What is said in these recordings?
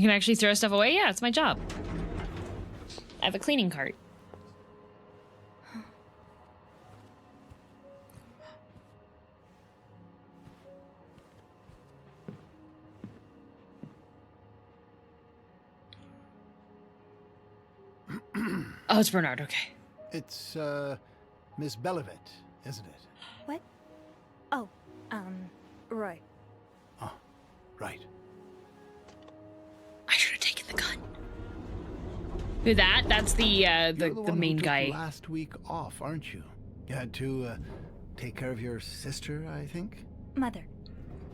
can actually throw stuff away? Yeah, it's my job. I have a cleaning cart. Oh, it's Bernard, okay. It's, Miss Bellevet, isn't it? What? Oh, Roy. Oh, right. I should have taken the gun. Who that? That's the You're the one main who took guy. last week off, aren't you? You had to, take care of your sister, I think? Mother.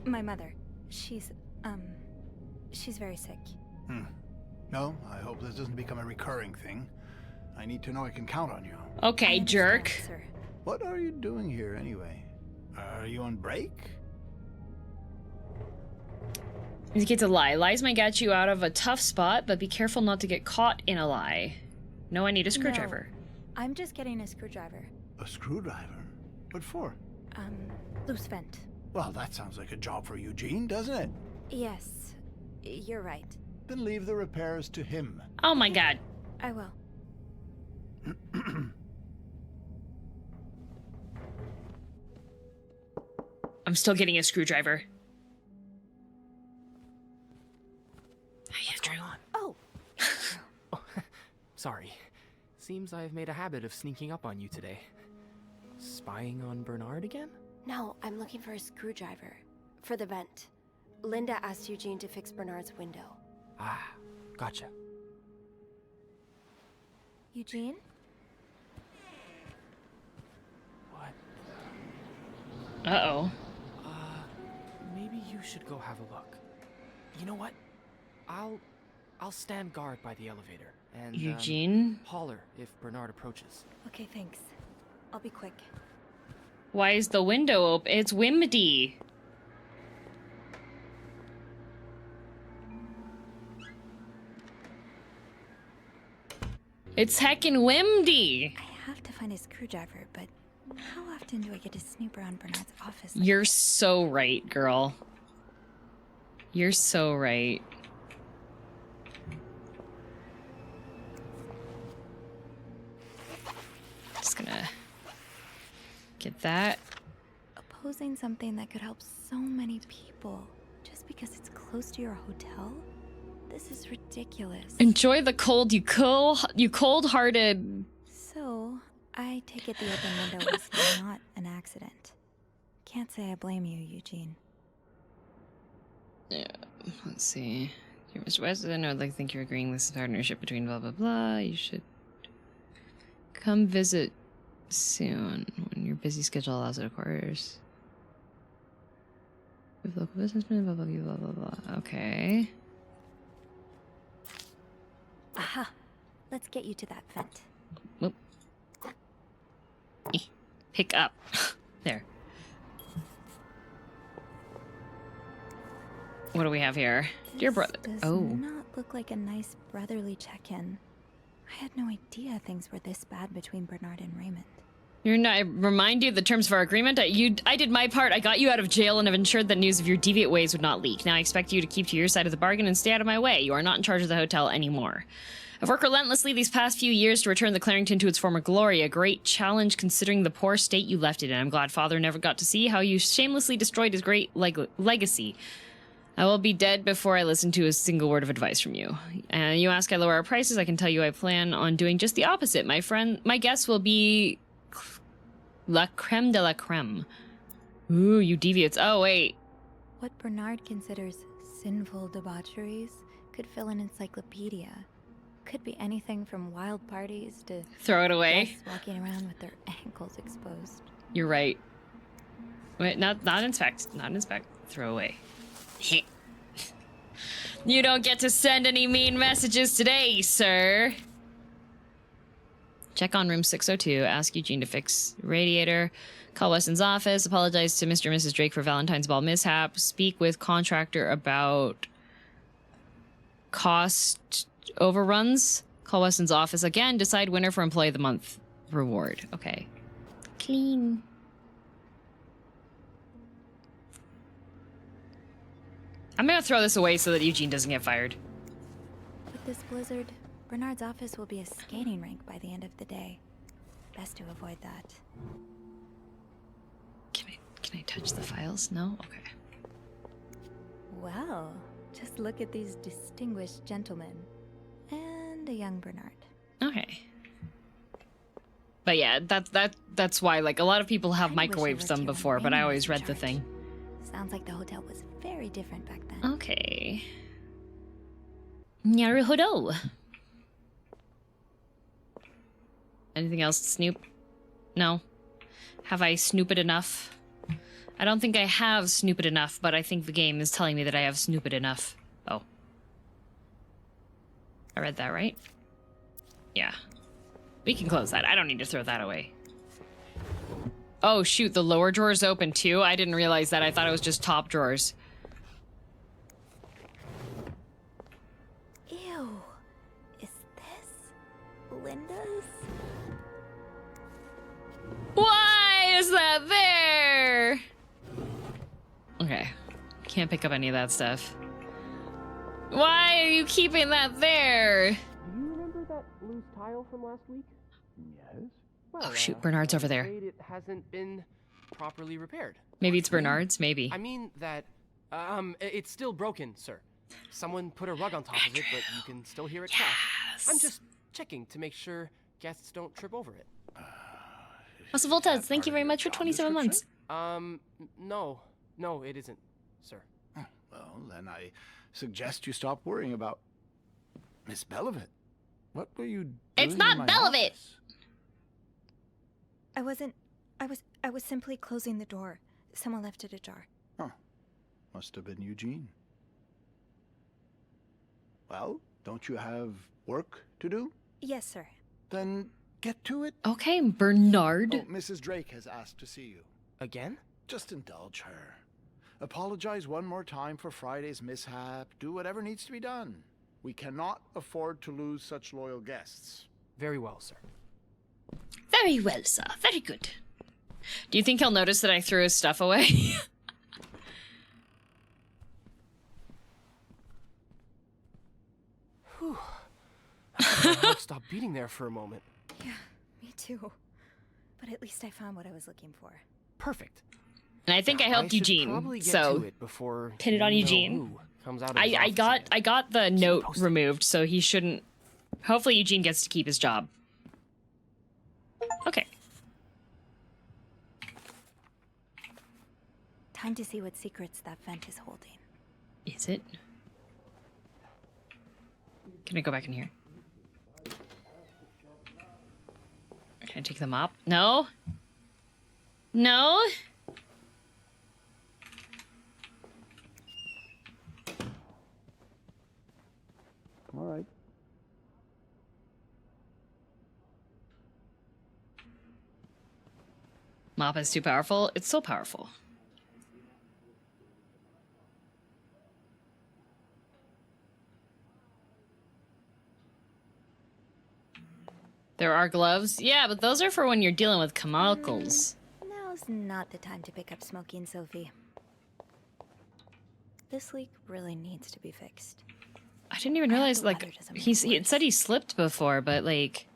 My mother. She's very sick. No, I hope this doesn't become a recurring thing. I need to know I can count on you. Okay, I jerk. understand, sir. What are you doing here, anyway? Are you on break? You get to lie. Lies might get you out of a tough spot, but be careful not to get caught in a lie. No, I need a screwdriver. No, I'm just getting a screwdriver. A screwdriver? What for? Loose vent. Well, that sounds like a job for Eugene, doesn't it? Yes, you're right. Then leave the repairs to him. Oh my god. I will. I'm still getting a screwdriver. What's going on? Oh, Oh, sorry. Seems I've made a habit of sneaking up on you today. Spying on Bernard again? No, I'm looking for a screwdriver. For the vent. Linda asked Eugene to fix Bernard's window. Ah, gotcha. Eugene? What? Uh-oh. Maybe you should go have a look. You know what? I'll stand guard by the elevator and Eugene? holler if Bernard approaches. Okay, thanks. I'll be quick. Why is the window open? It's windy. It's heckin' windy. I have to find a screwdriver, but how often do I get to snoop around Bernard's office? You're so right, girl. You're so right. Just gonna get that. Opposing something that could help so many people just because it's close to your hotel? This is ridiculous. Enjoy the cold, you cold-hearted. So, I take it the open window was not an accident. Can't say I blame you, Eugene. Yeah, let's see. Dear Mr. West, I know I'd like to think you're agreeing this is a partnership between blah blah blah. You should come visit soon when your busy schedule allows it, of course. With local businessmen, blah blah blah blah blah. Okay. Aha! Let's get you to that vent. Whoop. Pick up. There. What do we have here? Dear brother. Does Oh. not look like a nice brotherly check-in. I had no idea things were this bad between Bernard and Raymond. You're not, I remind you of the terms of our agreement. I did my part. I got you out of jail and have ensured that news of your deviant ways would not leak. Now I expect you to keep to your side of the bargain and stay out of my way. You are not in charge of the hotel anymore. I've worked relentlessly these past few years to return the Clarington to its former glory, a great challenge considering the poor state you left it in. I'm glad Father never got to see how you shamelessly destroyed his great legacy. I will be dead before I listen to a single word of advice from you. You ask I lower our prices, I can tell you I plan on doing just the opposite. My guests will be la creme de la creme. Ooh, you deviates. Oh, wait. What Bernard considers sinful debaucheries could fill an encyclopedia. Could be anything from wild parties to Throw it away. guests walking around with their ankles exposed. You're right. Wait, not inspect. Not inspect. Throw away. You don't get to send any mean messages today, sir. Check on room 602. Ask Eugene to fix radiator. Call Weston's office. Apologize to Mr. and Mrs. Drake for Valentine's Ball mishap. Speak with contractor about cost overruns. Call Weston's office again. Decide winner for Employee of the Month reward. Okay. Clean. I'm gonna throw this away so that Eugene doesn't get fired. this blizzard, Bernard's office will be a skating rink by the end of the day. Best to avoid that. Can I touch the files? No? Okay. Well, just look at these distinguished gentlemen. And a young Bernard. Okay. But yeah, that's why, like, a lot of people have I wish I microwaved worked them here when before, but I Raymond always was read in the charge. thing. Sounds like the hotel was very different back then. Okay. Naruhodo. Anything else to snoop? No. Have I snooped enough? I don't think I have snooped enough, but I think the game is telling me that I have snooped enough. Oh. I read that right? Yeah. We can close that. I don't need to throw that away. Oh, shoot. The lower drawer's open, too? I didn't realize that. I thought it was just top drawers. Ew. Is this Linda's? Why is that there? Okay. Can't pick up any of that stuff. Why are you keeping that there? Do you remember that loose tile from last week? Yes? Well, Oh, shoot, Bernard's over there. I'm afraid it hasn't been properly repaired. Maybe it's Bernard's, maybe. I mean that, it's still broken, sir. Someone put a rug on top of it, but you can still hear it crack. I'm just checking to make sure guests don't trip over it. Also, Voltez, thank you very much for 27 months. No, it isn't, sir. Oh, well, then I suggest you stop worrying about Miss Belovit. What were you doing It's in not my Belovit! office? I was simply closing the door. Someone left it ajar. Huh. Must have been Eugene. Well, don't you have work to do? Yes, sir. Then get to it. Okay, Bernard. Oh, Mrs. Drake has asked to see you. Again? Just indulge her. Apologize one more time for Friday's mishap. Do whatever needs to be done. We cannot afford to lose such loyal guests. Very well, sir. Very well, sir. Very good. Do you think he'll notice that I threw his stuff away? Whew. I thought my heart stopped beating there for a moment. Yeah, me too. But at least I found what I was looking for. Perfect. And I think I helped should Eugene, probably get so to it before pin it on you know Eugene. who comes out of his I office got again. the note posted. removed, so he shouldn't. Hopefully, Eugene gets to keep his job. Okay. Time to see what secrets that vent is holding. Is it? Can I go back in here? Can I take the mop? No? No? All right. Mop is too powerful? It's so powerful. There are gloves? Yeah, but those are for when you're dealing with chemicals. Now's not the time to pick up smoking, Sophie. This leak really needs to be fixed. I didn't even I hope realize, the like, weather doesn't make he it had said he slipped before, but, like...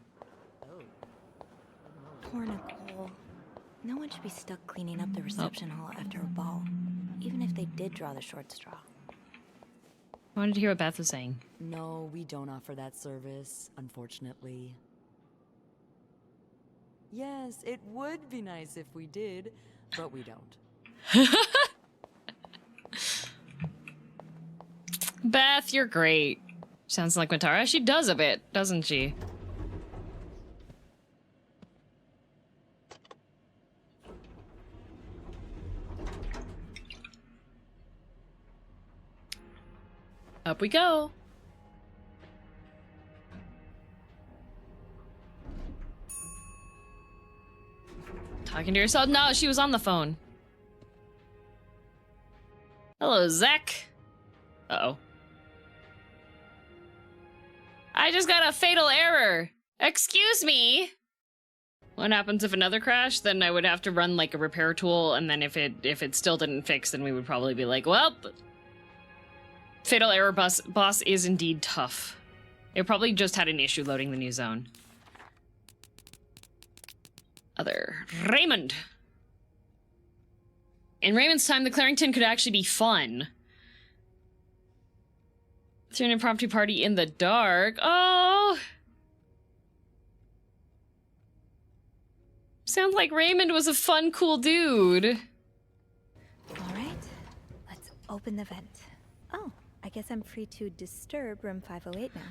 Poor Nicole. No one should be stuck cleaning up the reception hall after a ball, even if they did draw the short straw. I wanted to hear what Beth was saying. No, we don't offer that service, unfortunately. Yes, it would be nice if we did, but we don't. Beth, you're great. Sounds like Matara. She does a bit, doesn't she? Up we go. Talking to yourself? No, she was on the phone. Hello, Zach. Uh-oh. I just got a fatal error. Excuse me. What happens if another crash? Then I would have to run like a repair tool, and then if it still didn't fix, then we would probably be like, well, fatal error boss is indeed tough. It probably just had an issue loading the new zone. Other Raymond. In Raymond's time, the Clarington could actually be fun. Through an impromptu party in the dark. Oh! Sounds like Raymond was a fun, cool dude. All right, let's open the vent. Oh, I guess I'm free to disturb room 508 now.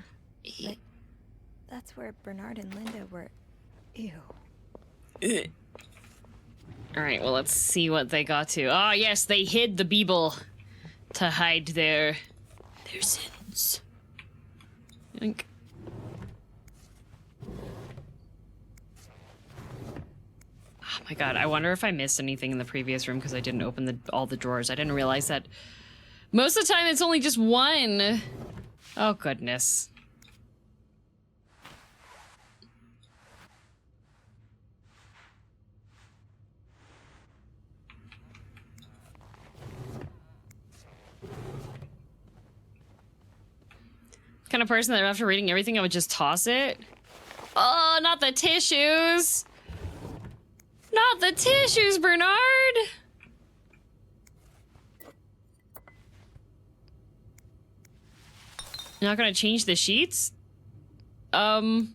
But that's where Bernard and Linda were. Ew. Alright, well, let's see what they got to. Ah, yes, they hid the Beeble to hide their sins. Yoink. Oh my god, I wonder if I missed anything in the previous room because I didn't open all the drawers. I didn't realize that most of the time it's only just one. Oh, goodness. Kind of person that after reading everything I would just toss it. Oh, not the tissues. Not the tissues, Bernard. You're not gonna change the sheets? I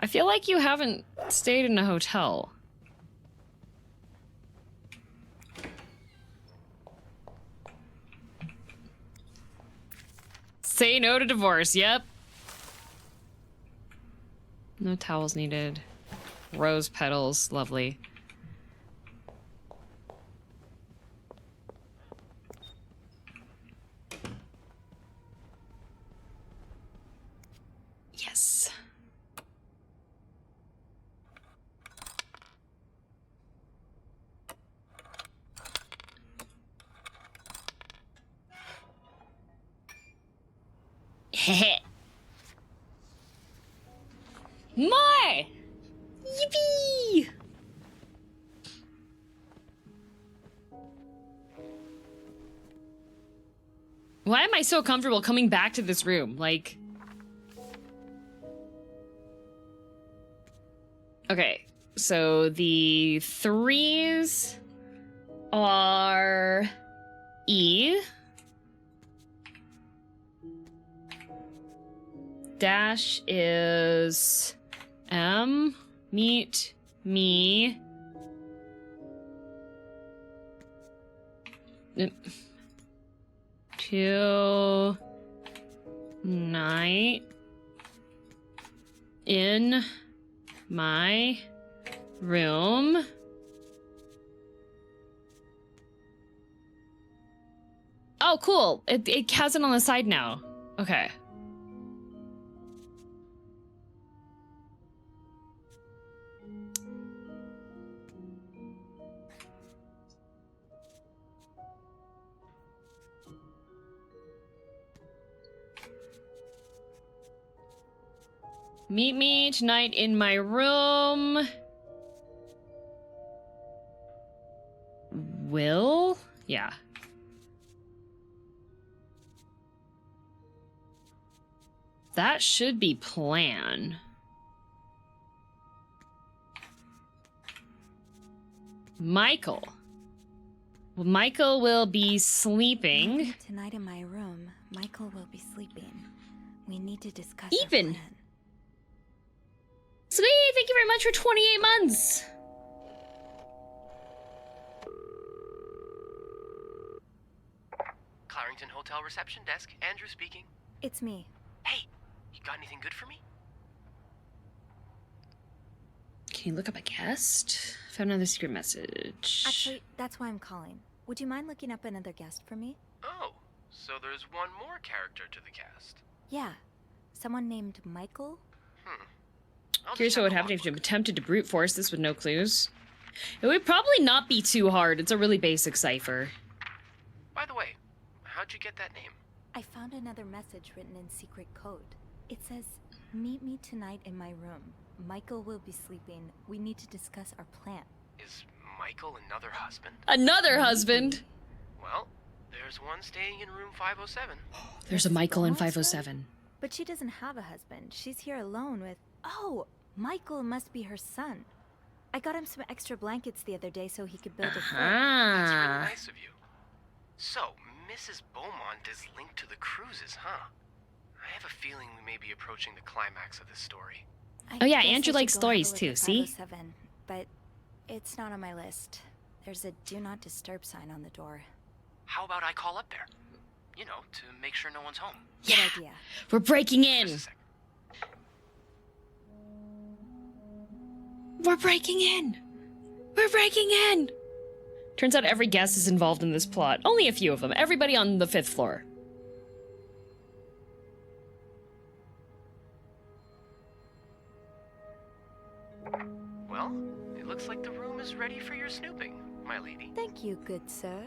feel like you haven't stayed in a hotel. Say no to divorce, yep. No towels needed. Rose petals, lovely. Yes. Heh. More! Yippee! Why am I so comfortable coming back to this room? Like... Okay, so the threes are E. Dash is M. Meet me. Tonight in my room. Oh, cool. It has it on the side now. Okay. Meet me tonight in my room. Will? Yeah. That should be plan. Michael. Well, Michael will be sleeping. Tonight in my room, Michael will be sleeping. We need to discuss Even. our plan. Sweet, thank you very much for 28 months. Clarington Hotel reception desk, Andrew speaking. It's me. Hey, you got anything good for me? Can you look up a guest? Found another secret message. Actually, that's why I'm calling. Would you mind looking up another guest for me? Oh, so there's one more character to the cast. Yeah. Someone named Michael? Curious what would happen if you attempted to brute force this with no clues. It would probably not be too hard. It's a really basic cipher. By the way, how'd you get that name? I found another message written in secret code. It says, "Meet me tonight in my room. Michael will be sleeping. We need to discuss our plan." Is Michael another husband? Another husband! Well, there's one staying in room 507. There's a Michael in 507. But she doesn't have a husband. She's here alone with... Oh, Michael must be her son. I got him some extra blankets the other day so he could build a fort. That's really nice of you. So, Mrs. Beaumont is linked to the cruises, huh? I have a feeling we may be approaching the climax of this story. Oh yeah, I guess Andrew I likes should go have a stories look too, at see? 507, but it's not on my list. There's a do not disturb sign on the door. How about I call up there? You know, to make sure no one's home. Good idea. We're breaking in. Just a sec. We're breaking in. We're breaking in. Turns out every guest is involved in this plot. Only a few of them. Everybody on the 5th floor. Well, it looks like the room is ready for your snooping, my lady. Thank you, good sir.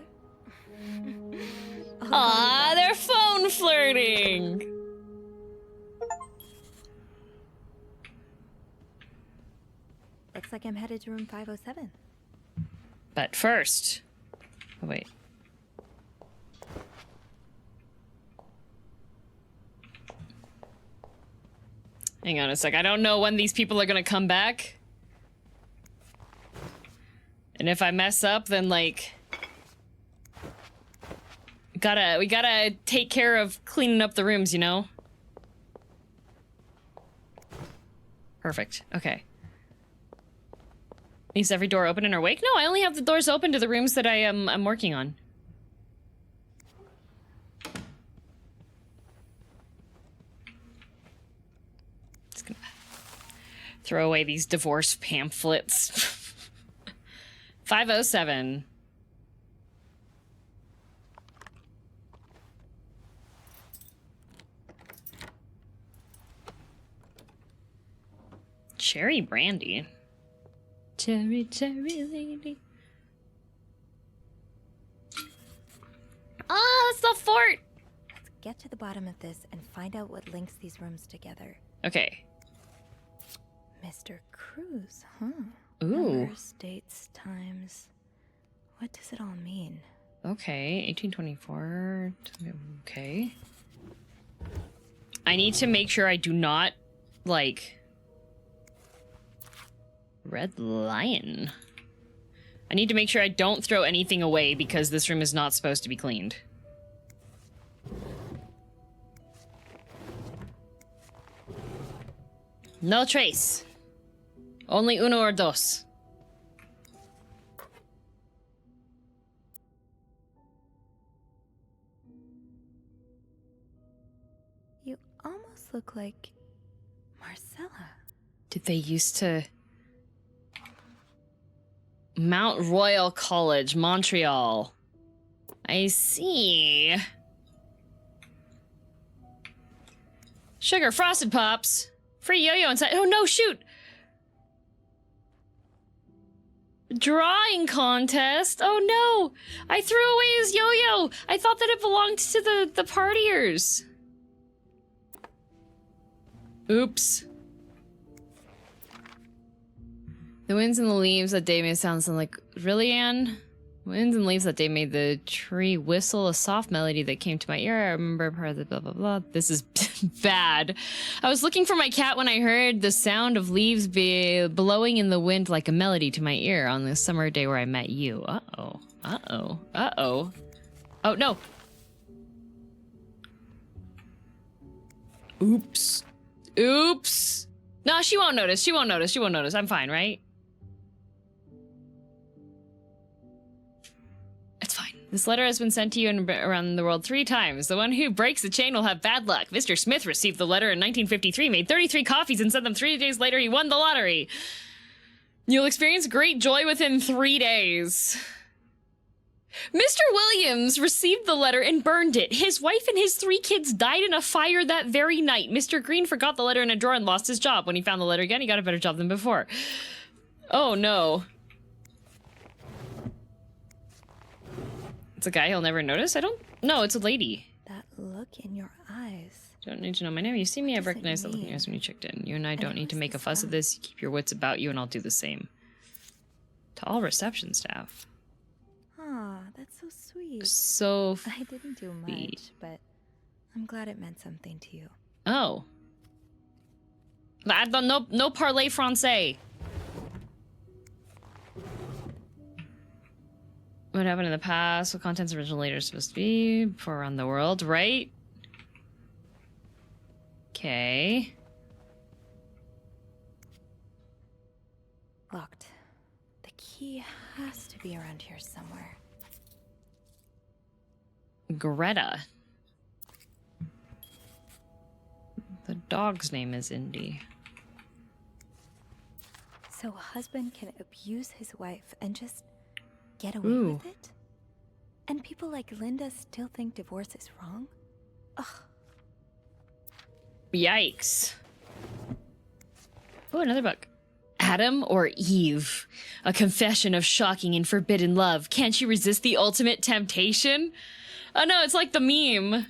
Aw, they're phone flirting. Looks like I'm headed to room 507. But first... Oh, wait. Hang on a sec. I don't know when these people are gonna come back. And if I mess up, then, like... We gotta take care of cleaning up the rooms, you know? Perfect. Okay. Is every door open and awake? No, I only have the doors open to the rooms that I'm working on. Just gonna throw away these divorce pamphlets. 507. Cherry brandy. Cherry, cherry lady. Oh, it's the fort! Let's get to the bottom of this and find out what links these rooms together. Okay. Mr. Cruz, huh? Ooh. Numbers, dates, times. What does it all mean? Okay, 1824. Okay. I need to make sure I do not, like... Red Lion. I need to make sure I don't throw anything away because this room is not supposed to be cleaned. No trace. Only uno or dos. You almost look like Marcella. Did they used to... Mount Royal College, Montreal. I see. Sugar Frosted Pops. Free yo-yo inside. Oh no, shoot! Drawing contest. Oh no! I threw away his yo-yo. I thought that it belonged to the partiers. Oops. The winds and the leaves that day made sound like... Really, Anne? Winds and leaves that day made the tree whistle a soft melody that came to my ear. I remember part of the blah, blah, blah. This is bad. I was looking for my cat when I heard the sound of leaves blowing in the wind like a melody to my ear on this summer day where I met you. Uh-oh. Uh-oh. Uh-oh. Oh, no. Oops. Oops. No, she won't notice. She won't notice. She won't notice. I'm fine, right? It's fine. This letter has been sent to you and around the world 3 times. The one who breaks the chain will have bad luck. Mr. Smith received the letter in 1953, made 33 copies, and sent them 3 days later. He won the lottery. You'll experience great joy within 3 days. Mr. Williams received the letter and burned it. His wife and his 3 kids died in a fire that very night. Mr. Green forgot the letter in a drawer and lost his job. When he found the letter again, he got a better job than before. Oh, no. It's a guy he'll never notice? I don't... No, it's a lady. That look in your eyes. Don't need to know my name. You see me, I've What does it recognized the look in your mean? eyes when you checked in. You and I don't who need to is make a this fuss of from? this. You keep your wits about you and I'll do the same. To all reception staff. Aw, that's so sweet. So I didn't do much, sweet. but I'm glad it meant something to you. Oh. I don't know. No parler français. What happened in the past? What content's original later supposed to be before around the world, right? Okay. Locked. The key has to be around here somewhere. Greta. The dog's name is Indy. So a husband can abuse his wife and just get away Ooh. with it? And people like Linda still think divorce is wrong? Ugh. Yikes. Oh, another book. Adam or Eve? A confession of shocking and forbidden love. Can't you resist the ultimate temptation? Oh no, it's like the meme.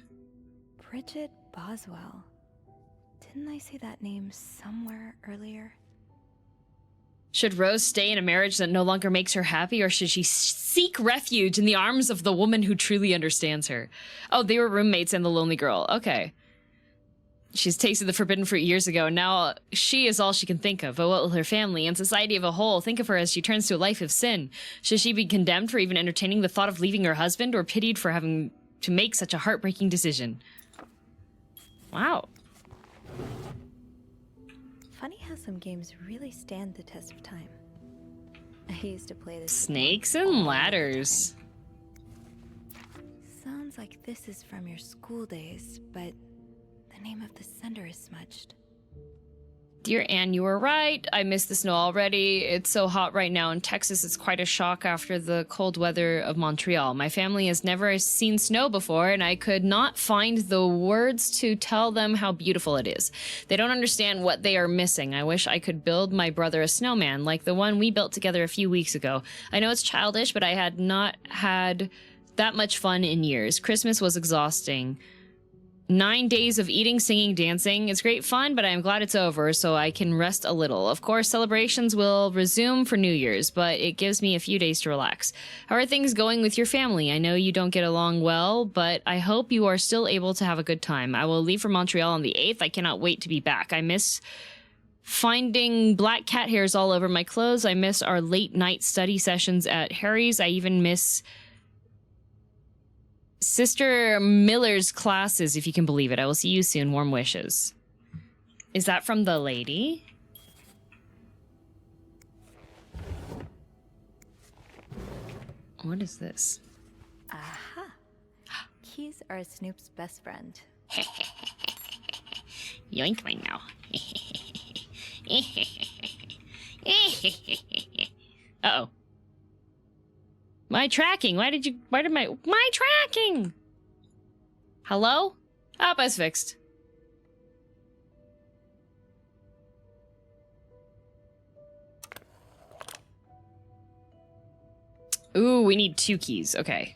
Bridget Boswell. Didn't I see that name somewhere earlier? Should Rose stay in a marriage that no longer makes her happy, or should she seek refuge in the arms of the woman who truly understands her? Oh, they were roommates and the lonely girl. Okay. She's tasted the forbidden fruit years ago, and now she is all she can think of. But what will her family and society of a whole think of her as she turns to a life of sin? Should she be condemned for even entertaining the thought of leaving her husband, or pitied for having to make such a heartbreaking decision? Wow. Funny how some games really stand the test of time. I used to play this. Snakes all and the ladders. time. Sounds like this is from your school days, but the name of the sender is smudged. Dear Anne, you were right. I miss the snow already. It's so hot right now in Texas. It's quite a shock after the cold weather of Montreal. My family has never seen snow before, and I could not find the words to tell them how beautiful it is. They don't understand what they are missing. I wish I could build my brother a snowman like the one we built together a few weeks ago. I know it's childish, but I had not had that much fun in years. Christmas was exhausting. 9 days of eating, singing, dancing. It's great fun, but I'm glad it's over so I can rest a little. Of course, celebrations will resume for New Year's, but it gives me a few days to relax. How are things going with your family? I know you don't get along well, but I hope you are still able to have a good time. I will leave for Montreal on the 8th. I cannot wait to be back. I miss finding black cat hairs all over my clothes. I miss our late night study sessions at Harry's. I even miss Sister Miller's classes, if you can believe it. I will see you soon. Warm wishes. Is that from the lady? What is this? Aha! Keys are Snoop's best friend. Yoink right now. Uh-oh. My tracking. Why did my tracking? Hello? Ah, it's fixed. Ooh, we need 2 keys. Okay.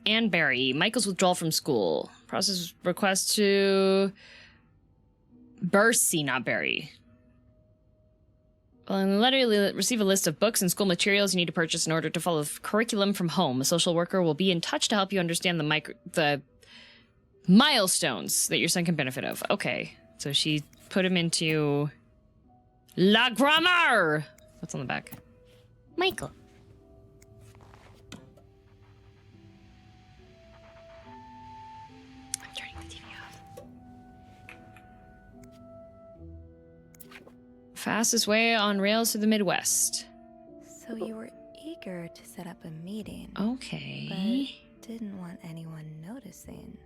Anne Barry. Michael's withdrawal from school. Process request to Bercy, not Barry. Well, in the letter, you'll receive a list of books and school materials you need to purchase in order to follow the curriculum from home. A social worker will be in touch to help you understand the milestones that your son can benefit of. Okay, so she put him into La Grammar. What's on the back? Michael. I'm turning the TV off. Fastest way on rails to the Midwest. So you were eager to set up a meeting. Okay. But didn't want anyone noticing.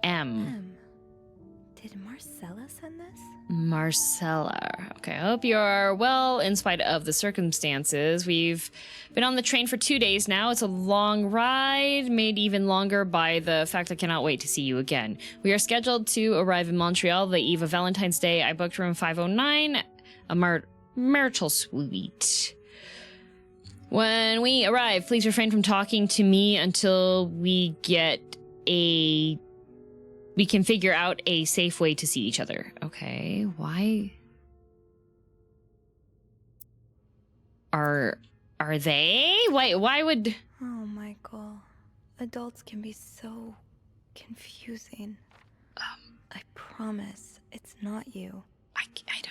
M. Did Marcella send this? Marcella. Okay, I hope you're well in spite of the circumstances. We've been on the train for 2 days now. It's a long ride, made even longer by the fact I cannot wait to see you again. We are scheduled to arrive in Montreal the eve of Valentine's Day. I booked room 509, a marital suite. When we arrive, please refrain from talking to me until we can figure out a safe way to see each other. Okay, why? Are they? Why would... Adults can be so confusing. I promise it's not you. I can't.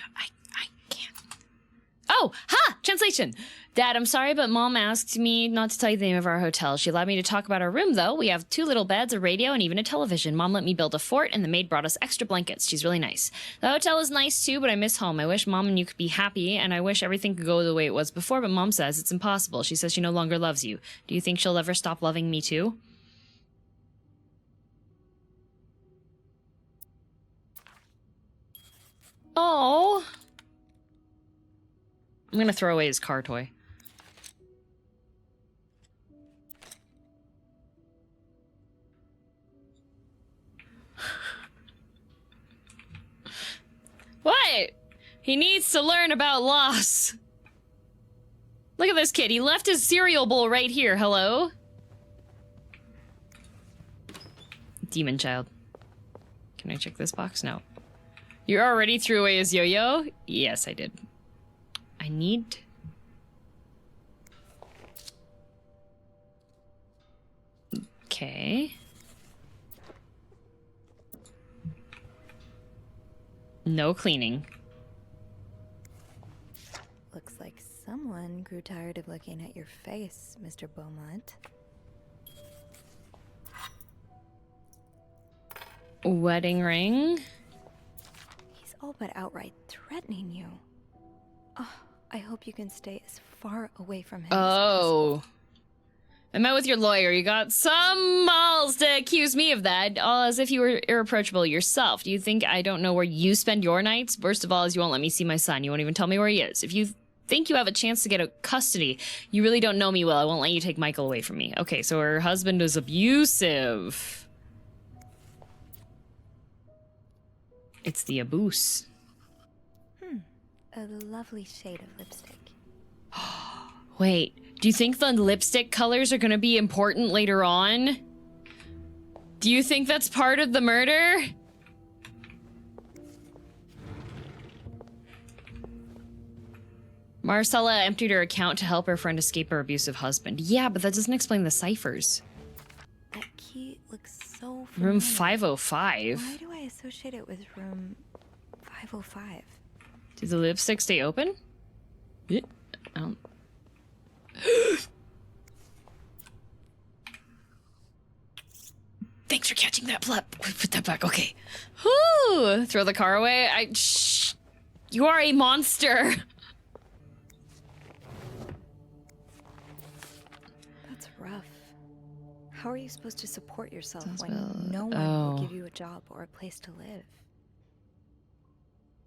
Oh, ha! Translation. Dad, I'm sorry, but Mom asked me not to tell you the name of our hotel. She allowed me to talk about our room, though. We have 2 little beds, a radio, and even a television. Mom let me build a fort, and the maid brought us extra blankets. She's really nice. The hotel is nice, too, but I miss home. I wish Mom and you could be happy, and I wish everything could go the way it was before, but Mom says it's impossible. She says she no longer loves you. Do you think she'll ever stop loving me, too? Oh. I'm gonna throw away his car toy. What? He needs to learn about loss. Look at this kid. He left his cereal bowl right here. Hello? Demon child. Can I check this box? No. You already threw away his yo-yo? Yes, I did. I need... Okay. No cleaning. Looks like someone grew tired of looking at your face, Mr. Beaumont. Wedding ring. He's all but outright threatening you. Oh, I hope you can stay as far away from him as possible. Oh. I met with your lawyer. You got some balls to accuse me of that, all as if you were irreproachable yourself. Do you think I don't know where you spend your nights? Worst of all is you won't let me see my son. You won't even tell me where he is. If you think you have a chance to get a custody, you really don't know me well. I won't let you take Michael away from me. Okay, so her husband is abusive. It's the abuse. A lovely shade of lipstick. Wait, do you think the lipstick colors are gonna be important later on? Do you think that's part of the murder? Marcella emptied her account to help her friend escape her abusive husband. Yeah, but that doesn't explain the ciphers. That key looks so familiar. Room 505. Why do I associate it with room 505? Did the lipstick stay open? Yeah. Thanks for catching that pleb. Put that back. Okay. Whoo! Throw the car away. Shh. You are a monster. That's rough. How are you supposed to support yourself Sounds when well- no one will give you a job or a place to live?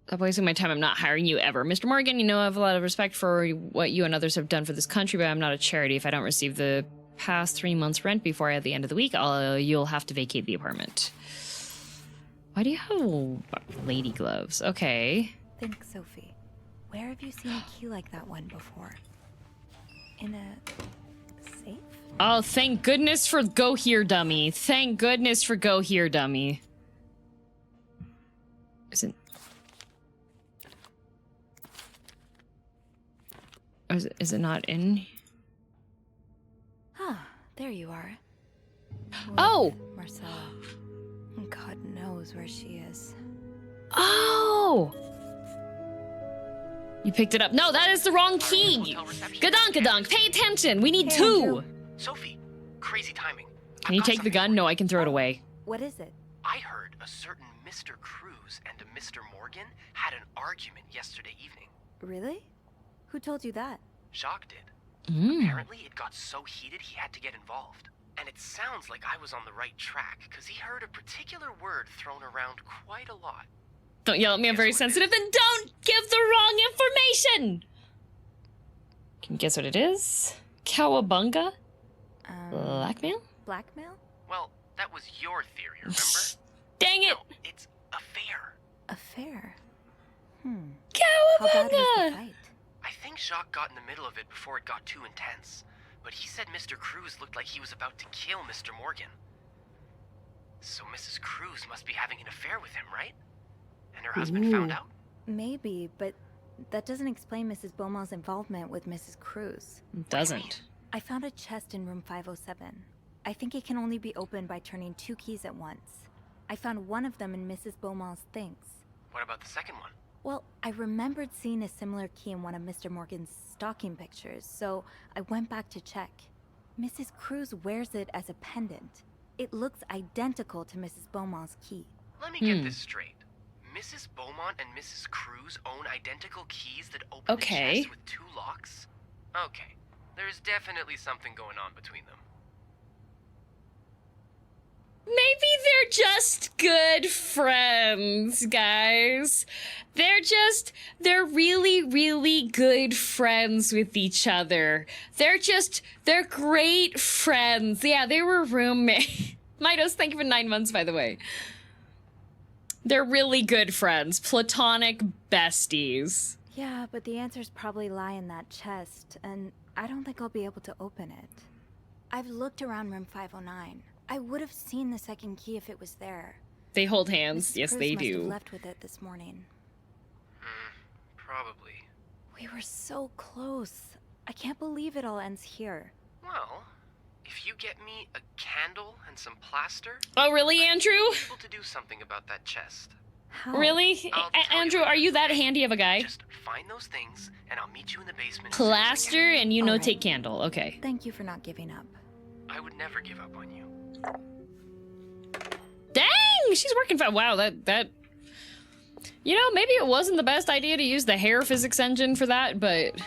Stop wasting my time. I'm not hiring you ever. Mr. Morgan, you know I have a lot of respect for what you and others have done for this country, but I'm not a charity. If I don't receive the past 3 months' rent before at the end of the week, you'll have to vacate the apartment. Why do you have lady gloves? Okay. Think, Sophie. Where have you seen a key like that one before? In a safe? Oh, thank goodness for Go Here Dummy. Thank goodness for Go Here Dummy. Is it not in? Ah, there you are. Oh! With Marcella. God knows where she is. Oh! You picked it up. No, that is the wrong key. Gadonk, pay attention. We need Hey, 2. Andrew. Sophie, crazy timing. Can you take the gun? No, I can throw it away. What is it? I heard a certain Mr. Cruz and a Mr. Morgan had an argument yesterday evening. Really? Who told you that? Jacques did. Mm. Apparently, it got so heated he had to get involved. And it sounds like I was on the right track, because he heard a particular word thrown around quite a lot. Don't yell at me, I'm Guess very what it sensitive. is? Then don't give the wrong information! Can you guess what it is? Cowabunga? Blackmail? Blackmail? Well, that was your theory, remember? Dang it! No, it's affair. Affair. How bad was the Cowabunga! fight? I think Jacques got in the middle of it before it got too intense. But he said Mr. Cruz looked like he was about to kill Mr. Morgan. So Mrs. Cruz must be having an affair with him, right? And her husband found out? Maybe, but that doesn't explain Mrs. Beaumont's involvement with Mrs. Cruz. Doesn't. I found a chest in room 507. I think it can only be opened by turning 2 keys at once. I found one of them in Mrs. Beaumont's things. What about the second one? Well, I remembered seeing a similar key in one of Mr. Morgan's stocking pictures, so I went back to check. Mrs. Cruz wears it as a pendant. It looks identical to Mrs. Beaumont's key. Let me get this straight. Mrs. Beaumont and Mrs. Cruz own identical keys that open the chest with 2 locks? Okay, there's definitely something going on between them. Maybe they're just good friends, guys. They're really, really good friends with each other. They're great friends. Yeah, they were roommates. Midos, thank you for 9 months, by the way. They're really good friends. Platonic besties. Yeah, but the answers probably lie in that chest, and I don't think I'll be able to open it. I've looked around room 509. I would have seen the second key if it was there. They hold hands. Mrs. Yes, Cruz they must have do. left with it this morning. Probably. We were so close. I can't believe it all ends here. Well, if you get me a candle and some plaster, Oh, really, Andrew? I'll be able to do something about that chest. How? Really? I'll tell you Andrew, later, are you that okay? handy of a guy? Just find those things, and I'll meet you in the basement. as soon as I Plaster can. and you know Alright. take candle. Okay. Thank you for not giving up. I would never give up on you. Dang, she's working fast. Wow, that. You know, maybe it wasn't the best idea to use the hair physics engine for that, but